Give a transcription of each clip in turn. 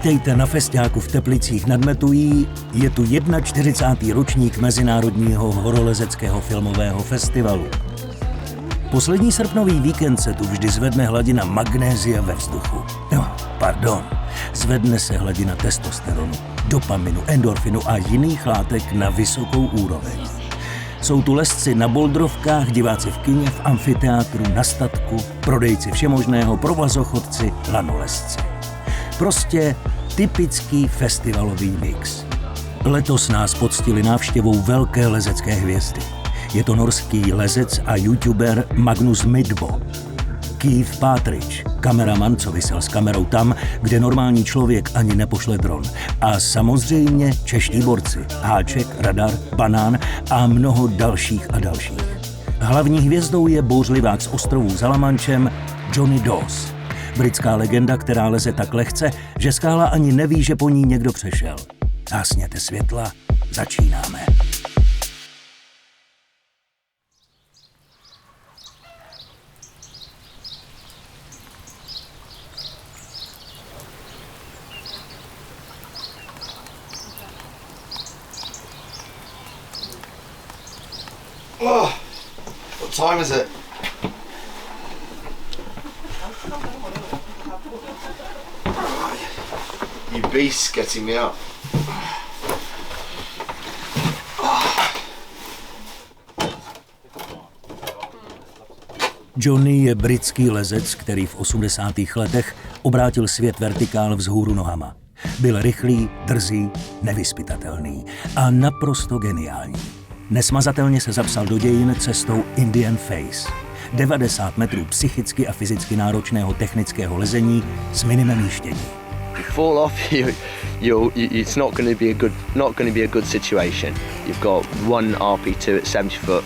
Vítejte na festiáku v Teplicích nad Metují. Je tu 41. ročník Mezinárodního horolezeckého filmového festivalu. Poslední srpnový víkend se tu vždy zvedne hladina magnézia ve vzduchu. Zvedne se hladina testosteronu, dopaminu, endorfinu a jiných látek na vysokou úroveň. Jsou tu lezci na boldrovkách, diváci v kině, v amfiteátru, na statku, prodejci všemožného, provazochodci, lanolezci. Prostě typický festivalový mix. Letos nás poctili návštěvou velké lezecké hvězdy. Je to norský lezec a youtuber Magnus Midbo. Keith Partridge, kameraman, co visel s kamerou tam, kde normální člověk ani nepošle dron. A samozřejmě čeští borci, Háček, Radar, Banán a mnoho dalších a dalších. Hlavní hvězdou je bouřlivák z ostrovů za La Manchem Johnny Dawes. Britská legenda, která leze tak lehce, že skála ani neví, že po ní někdo přešel. Zásněte světla, začínáme. Oh, what time is it? You beast's getting me up. Johnny je britský lezec, který v 80. letech obrátil svět vertikál vzhůru nohama. Byl rychlý, drzý, nevyzpytatelný a naprosto geniální. Nesmazatelně se zapsal do dějin cestou Indian Face. 90 metrů psychicky a fyzicky náročného technického lezení s minimem jištění. You fall off, it's not going to be a good situation. You've got one RP2 at 70 foot,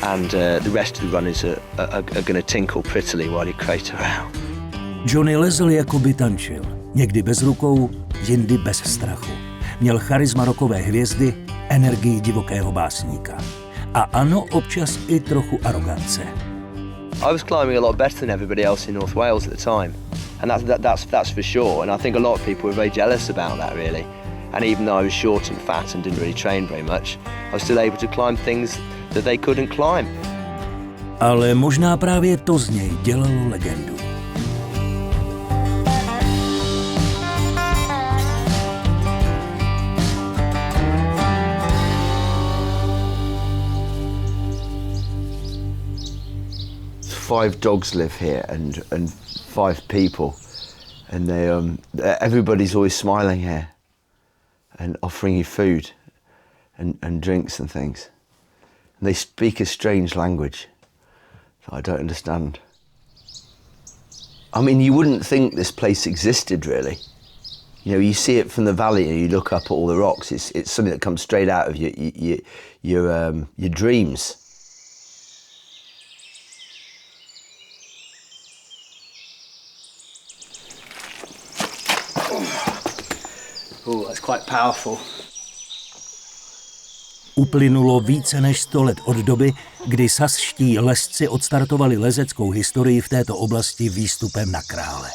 and the rest of the runners are going to tinkle prettily while you crate around. Johnny lezl jako by tančil. Někdy bez rukou, jindy bez strachu. Měl charisma rokové hvězdy, energii divokého básníka. A ano, občas i trochu arogance. I was climbing a lot better than everybody else in North Wales at the time. And that's for sure. And I think a lot of people were very jealous about that, really. And even though I was short and fat and didn't really train very much, I was still able to climb things that they couldn't climb. Ale možná právě to z něj dělalo legendu. Five dogs live here and 5 people, and everybody's always smiling here and offering you food and drinks and things. And they speak a strange language that I don't understand. I mean, you wouldn't think this place existed, really. You know, you see it from the valley and you look up at all the rocks. It's something that comes straight out of your dreams. Oh, that's quite powerful. Uplynulo více než 100 let od doby, kdy saskští lezci odstartovali lezeckou historii v této oblasti výstupem na krále.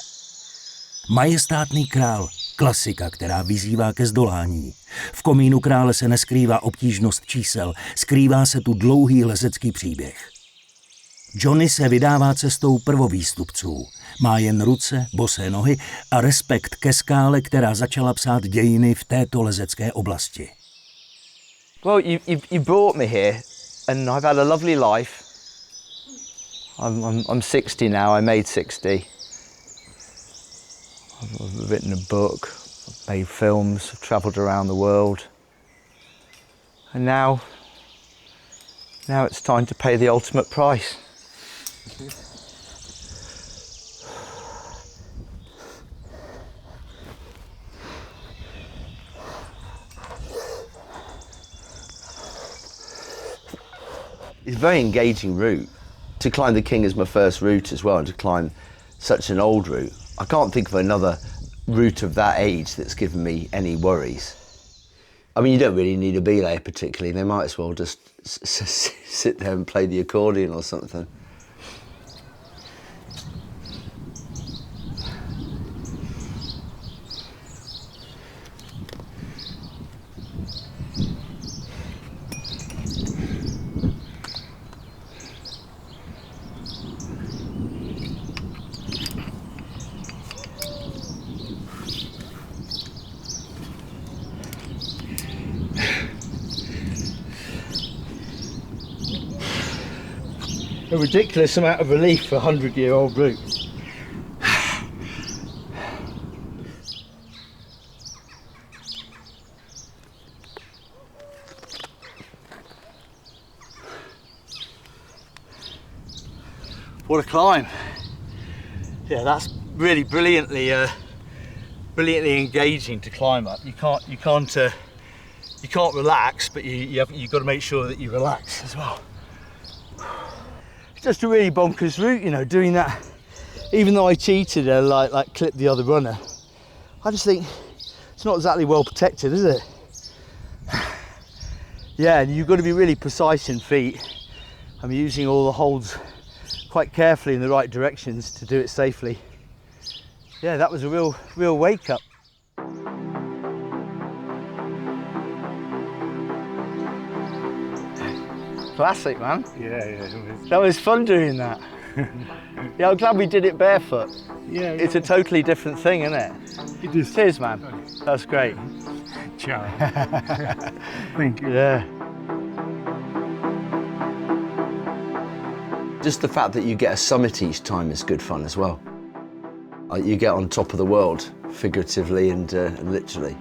Majestátný král, klasika, která vyzývá ke zdolání. V komínu krále se neskrývá obtížnost čísel, skrývá se tu dlouhý lezecký příběh. Johnny se vydává cestou prvovýstupců. Má jen ruce, bosé nohy a respekt ke skále, která začala psát dějiny v této lezecké oblasti. Well, you brought me here, and I've had a lovely life. I'm 60 now. I made 60. I've written a book. I've made films. I've travelled around the world. And now it's time to pay the ultimate price. It's a very engaging route. To climb the King is my first route as well, and to climb such an old route. I can't think of another route of that age that's given me any worries. I mean, you don't really need a belay particularly. They might as well just sit there and play the accordion or something. a ridiculous amount of relief for a 100-year-old group. What a climb! Yeah, that's really brilliantly engaging to climb up. You can't relax, but you've got to make sure that you relax as well. It's just a really bonkers route, you know, doing that. Even though I cheated and like clipped the other runner, I just think it's not exactly well protected, is it? Yeah, and you've got to be really precise in feet. I'm using all the holds quite carefully in the right directions to do it safely. Yeah, that was a real wake up. Classic, man. Yeah. That was fun doing that. Yeah, I'm glad we did it barefoot. Yeah. It's a totally different thing, isn't it? It is. Cheers, man. That's great. Ciao. Thank you. Yeah. Just the fact that you get a summit each time is good fun as well. You get on top of the world, figuratively and literally.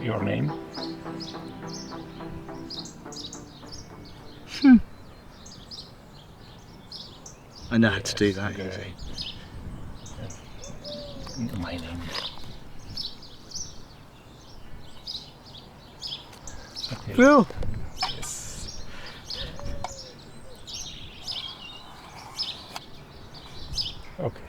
Your name? I know how to do that, easy. My name. Okay. Cool. Yes. Okay.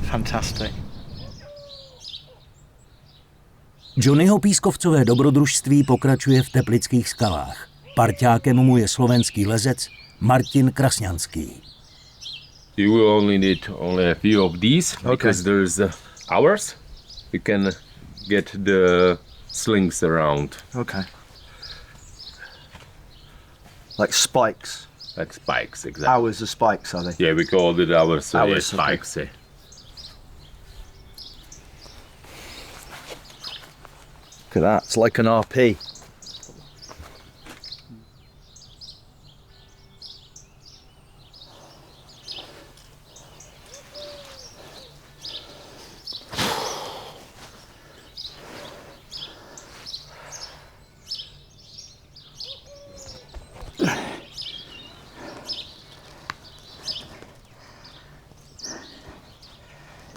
Fantastic. Johnnyho pískovcové dobrodružství pokračuje v Teplických skalách. Parťákem mu je slovenský lezec Martin Krasňanský. You will only need a few of these because there's hours. You can get the slings around. Okay. Like spikes. Like spikes, exactly. Hours of spikes, are they? Yeah, we call it hours. Hours, spikes. okay. Look at that, it's like an RP.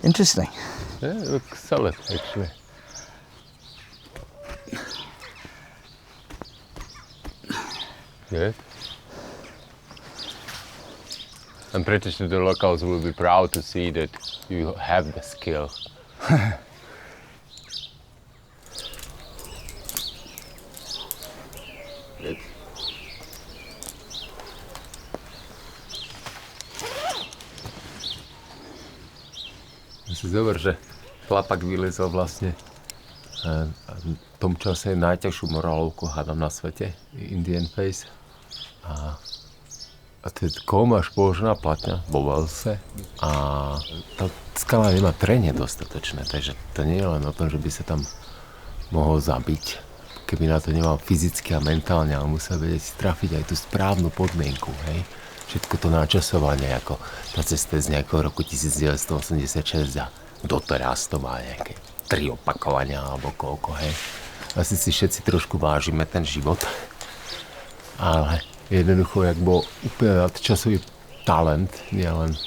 Interesting. Yeah, it looks solid actually. Good. I'm pretty sure the locals will be proud to see that you have the skill. Good. Si zober, že chlapak vylezol vlastne v tom čase najťažšiu morálovku hádam na svete, Indian Face. A to je koma až položená platňa vo Walese a tá skala nemá trenie dostatočné, takže to nie je len o tom, že by sa tam mohol zabiť. Keby na to nemal fyzicky a mentálne, ale musel vedieť trafiť aj tú správnu podmienku, hej. Všetko to načasovanie, ako tá cesta z nejakého roku 1986 a doteraz to má nejaké 3 opakovania alebo koľko, hej. Asi si všetci trošku vážime ten život, ale jednoducho, jak bol úplne nadčasový talent, nielen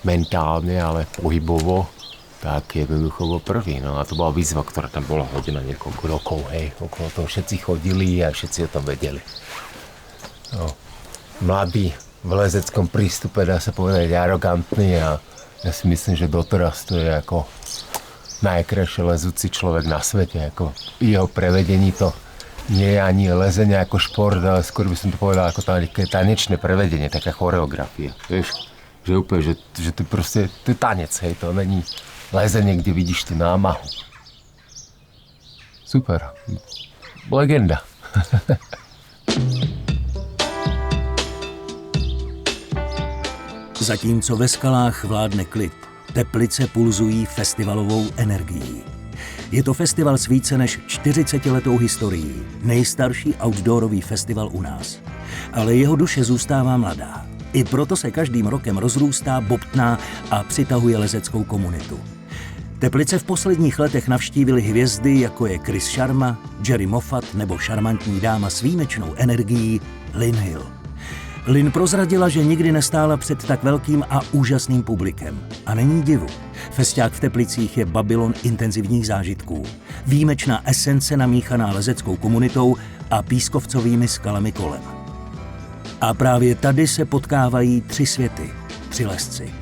mentálne, ale pohybovo, tak jednoducho bol prvý. No a to bola výzva, ktorá tam bola hodená niekoľko rokov, hej. Okolo toho všetci chodili a všetci o tom vedeli. No. Mladý v lezeckom prístupe, dá sa povedať, arogantný a ja si myslím, že doteraz to je ako najkrajšie lezúci človek na svete. Ako jeho prevedení to nie je ani lezenie ako šport, ale skôr by som to povedal ako také tanečné prevedenie, taká choreografia. Vieš, Že úplně, že ty prostě, ty tanec, hej, to není lezení, kde vidíš tu námahu. Super. Legenda. Zatímco ve skalách vládne klid, Teplice pulzují festivalovou energií. Je to festival s více než 40letou historií, nejstarší outdoorový festival u nás. Ale jeho duše zůstává mladá. I proto se každým rokem rozrůstá, bobtná a přitahuje lezeckou komunitu. Teplice v posledních letech navštívili hvězdy, jako je Chris Sharma, Jerry Moffatt nebo šarmantní dáma s výjimečnou energií Lynn Hill. Lynn prozradila, že nikdy nestála před tak velkým a úžasným publikem. A není divu. Festiák v Teplicích je Babylon intenzivních zážitků. Výjimečná esence namíchaná lezeckou komunitou a pískovcovými skalami kolem. A právě tady se potkávají tři světy, tři lezci.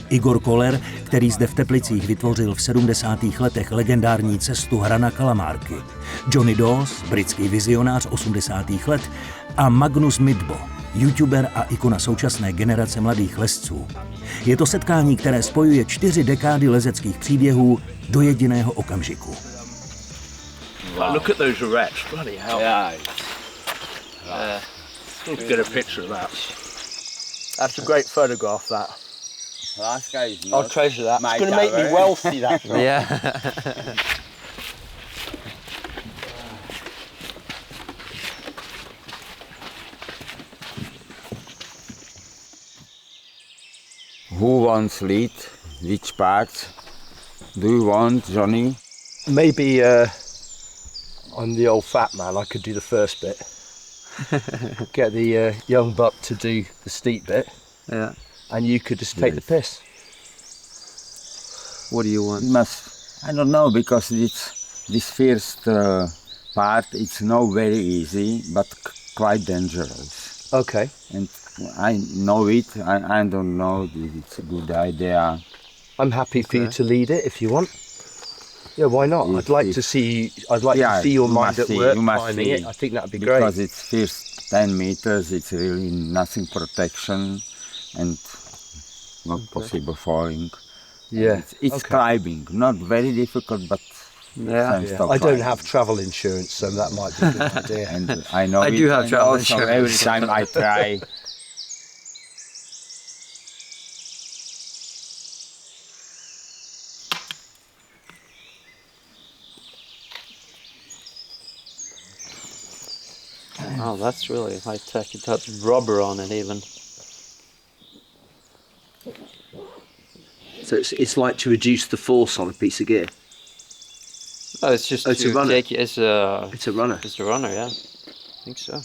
Igor Koller, který zde v Teplicích vytvořil v 70. letech legendární cestu hra na kalamárky. Johnny Dawes, britský vizionář 80. let a Magnus Midbo, youtuber a ikona současné generace mladých lezců. Je to setkání, které spojuje 4 dekády lezeckých příběhů do jediného okamžiku. Wow. Look at those wrecks, bloody hell. Yeah. Get a picture of that. That's a great photograph, that. Last guy's I'll treasure that. It's going to make me wealthy, that. Yeah. Who wants lead? Which parts do you want, Johnny? Maybe I'm the old fat man, I could do the first bit. Get the young buck to do the steep bit. Yeah. And you could just take the piss. What do you want? I don't know, because it's this first part. It's not very easy, but quite dangerous. Okay. And I know it. I don't know if it's a good idea. I'm happy for you to lead it if you want. Yeah, why not? I'd like to see your mind at work climbing it. I think that'd be great. Because it's first 10 meters, it's really nothing protection and not possible falling. Yeah. It's climbing, not very difficult, but I don't have travel insurance, so that might be a good idea. And I know I do have travel insurance. Every time I try. Oh, that's really high tech. It has rubber on it even. So it's like to reduce the force on a piece of gear. Oh, it's just it's a runner. It's a runner. It's a runner, yeah. I think so.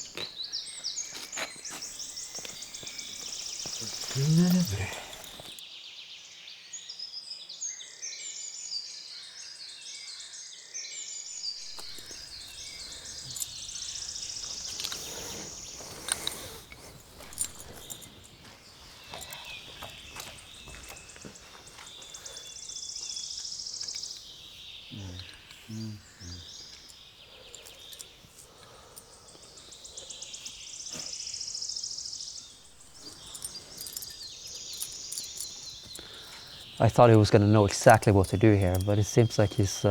I thought he was going to know exactly what to do here, but it seems like he's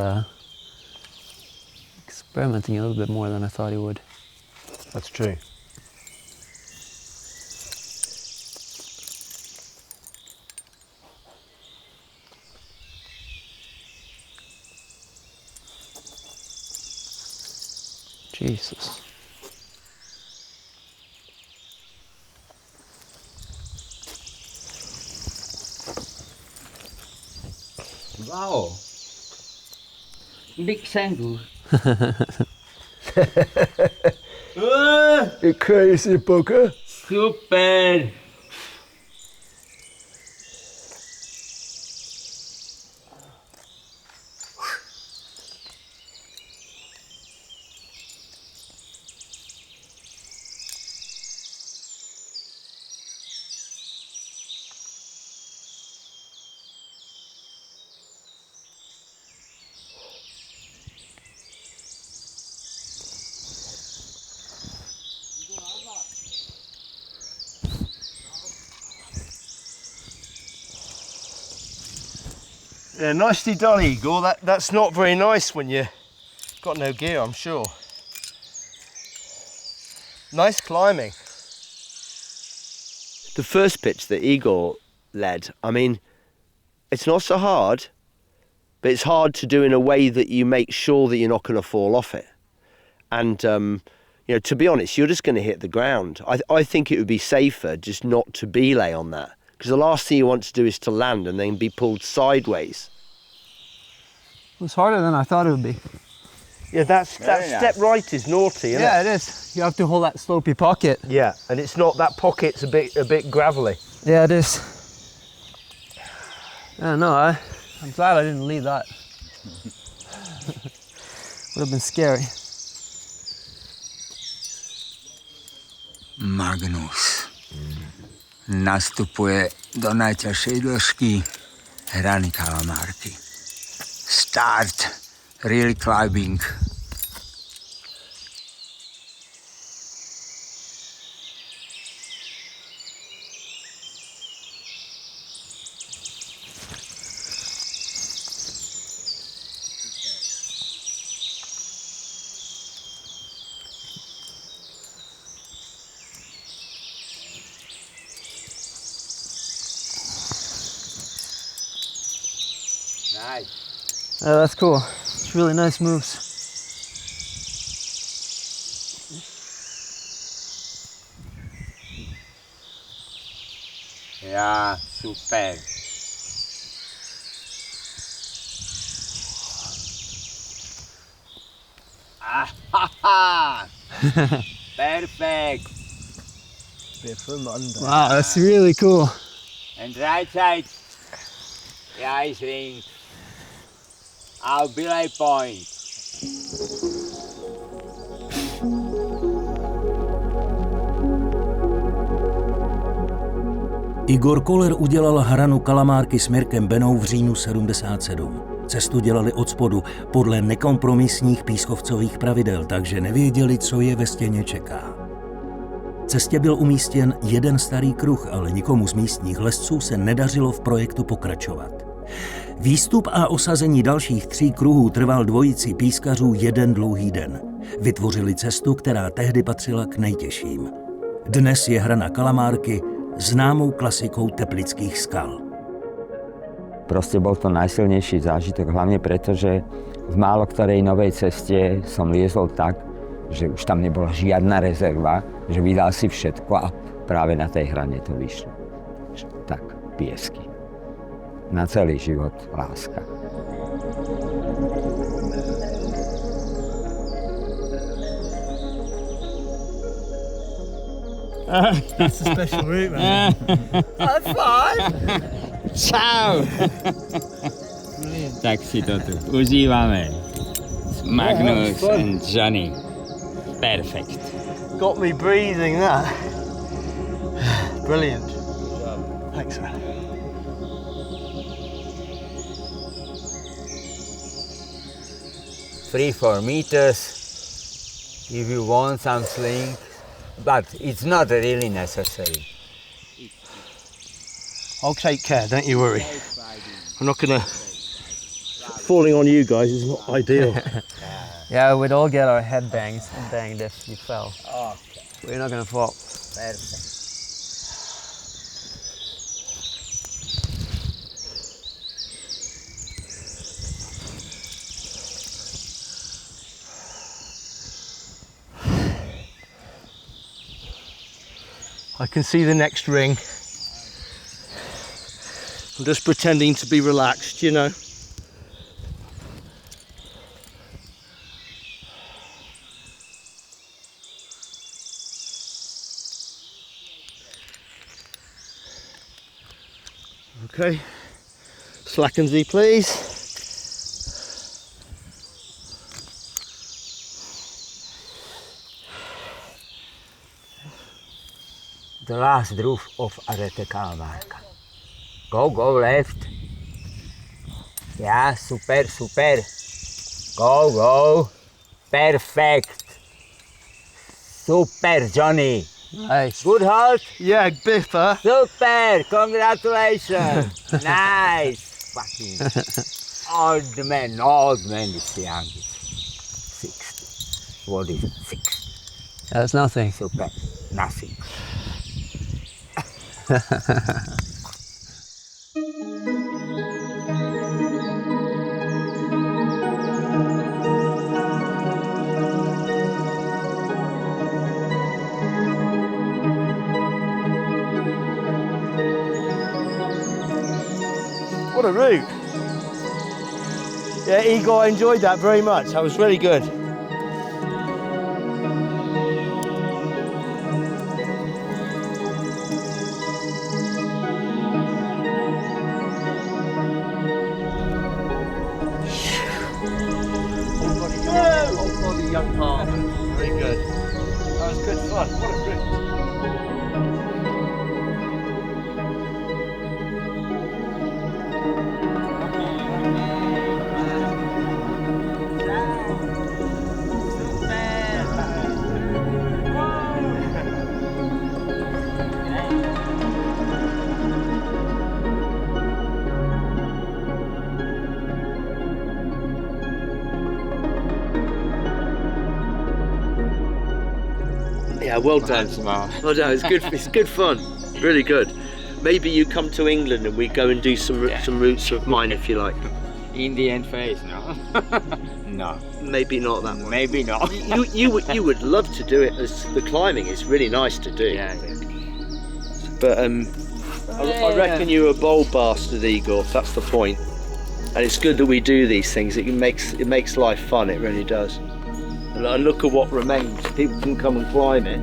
experimenting a little bit more than I thought he would. That's true. Jesus. Wow. Big sangu. You crazy bugger. Super. Yeah, nicely done, Igor. That's not very nice when you got no gear, I'm sure. Nice climbing. The first pitch that Igor led, I mean, it's not so hard, but it's hard to do in a way that you make sure that you're not going to fall off it. And, you know, to be honest, you're just going to hit the ground. I think it would be safer just not to belay on that, because the last thing you want to do is to land and then be pulled sideways. It was harder than I thought it would be. Yeah, that step right is naughty, isn't it? Yeah, it is. You have to hold that slopey pocket. Yeah, and it's not, that pocket's a bit gravelly. Yeah, it is. Yeah, no, I'm glad I didn't lead that. Would have been scary. Magnus nastupuje do najťažšej dĺžky hrany kalamárky. Start really climbing. Nice. Yeah, that's cool. It's really nice moves. Yeah, super. Ah, perfect. Bit from under. Wow, that's really cool. And right side. Yeah, I think. I'll be like point. Igor Koller udělal hranu kalamárky s Mirkem Benou v říjnu 77. Cestu dělali od spodu podle nekompromisních pískovcových pravidel, takže nevěděli, co je ve stěně čeká. Cestě byl umístěn jeden starý kruh, ale nikomu z místních lezců se nedařilo v projektu pokračovat. Výstup a osazení dalších 3 kruhů trval dvojici pískařů jeden dlouhý den. Vytvořili cestu, která tehdy patřila k nejtěžším. Dnes je hrana kalamárky známou klasikou teplických skal. Proste bol to najsilnejší zážitok, hlavne preto, že v málo ktorej novej ceste som liezol tak, že už tam nebola žiadna rezerva, že vydal si všetko a práve na tej hrane to vyšlo. Tak, piesky. Na celý život láska. That's a special route, man. High five! Čau! Tak si to tu užíváme. Magnus and Johnny. Perfect. Got me breathing, that. Brilliant. Thanks, man. 3-4 meters if you want some sling, but it's not really necessary. I'll take care, don't you worry. I'm not gonna... Falling on you guys is not ideal. Yeah, we'd all get our head banged if you fell. Okay. We're not gonna fall. Perfect. I can see the next ring. I'm just pretending to be relaxed, you know. Okay, slacken Z please. The last roof of arete kalamárka. Go left. Yeah, super. Go. Perfect. Super, Johnny. Nice. Good halt. Yeah, Biffa. Super, congratulations. Nice. fucking old man is the youngest. 60. What is it? 60. That's nothing. Super. Nothing. What a route. Yeah, Igor, I enjoyed that very much. That was really good. Young heart. Very good. That was good fun. What a route. Yeah, well done. Well done. It's good. It's good fun. Really good. Maybe you come to England and we go and do some routes of mine if you like. Indian face, no? No. Maybe not that one. Maybe not. You would love to do it as the climbing is really nice to do. Yeah. But I reckon you're a bold bastard, Igor. That's the point. And it's good that we do these things. It makes life fun. It really does. And look at what remains. People can come and climb it.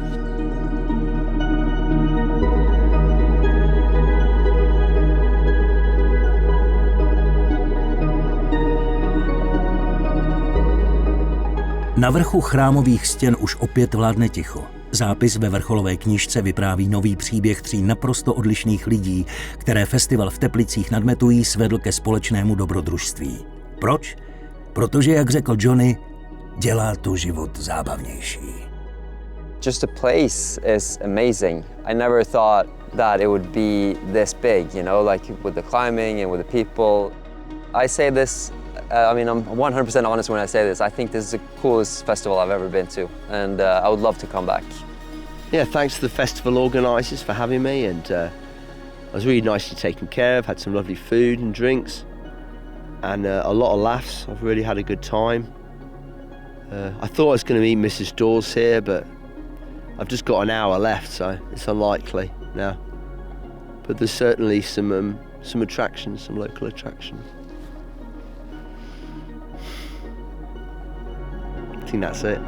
Na vrchu chrámových stěn už opět vládne ticho. Zápis ve vrcholové knížce vypráví nový příběh 3 naprosto odlišných lidí, které festival v Teplicích nad Metují svedl ke společnému dobrodružství. Proč? Protože, jak řekl Johnny, dělá to život zábavnější. Just the place is amazing. I never thought that it would be this big, you know, like with the climbing and with the people. I say this, I mean, I'm 100% honest when I say this. I think this is the coolest festival I've ever been to, and I would love to come back. Yeah, thanks to the festival organisers for having me, and I was really nicely taken care of, had some lovely food and drinks, and a lot of laughs. I've really had a good time. I thought I was going to meet Mrs. Dawes here, but I've just got an hour left, so it's unlikely now. But there's certainly some attractions, some local attractions. I think that's it.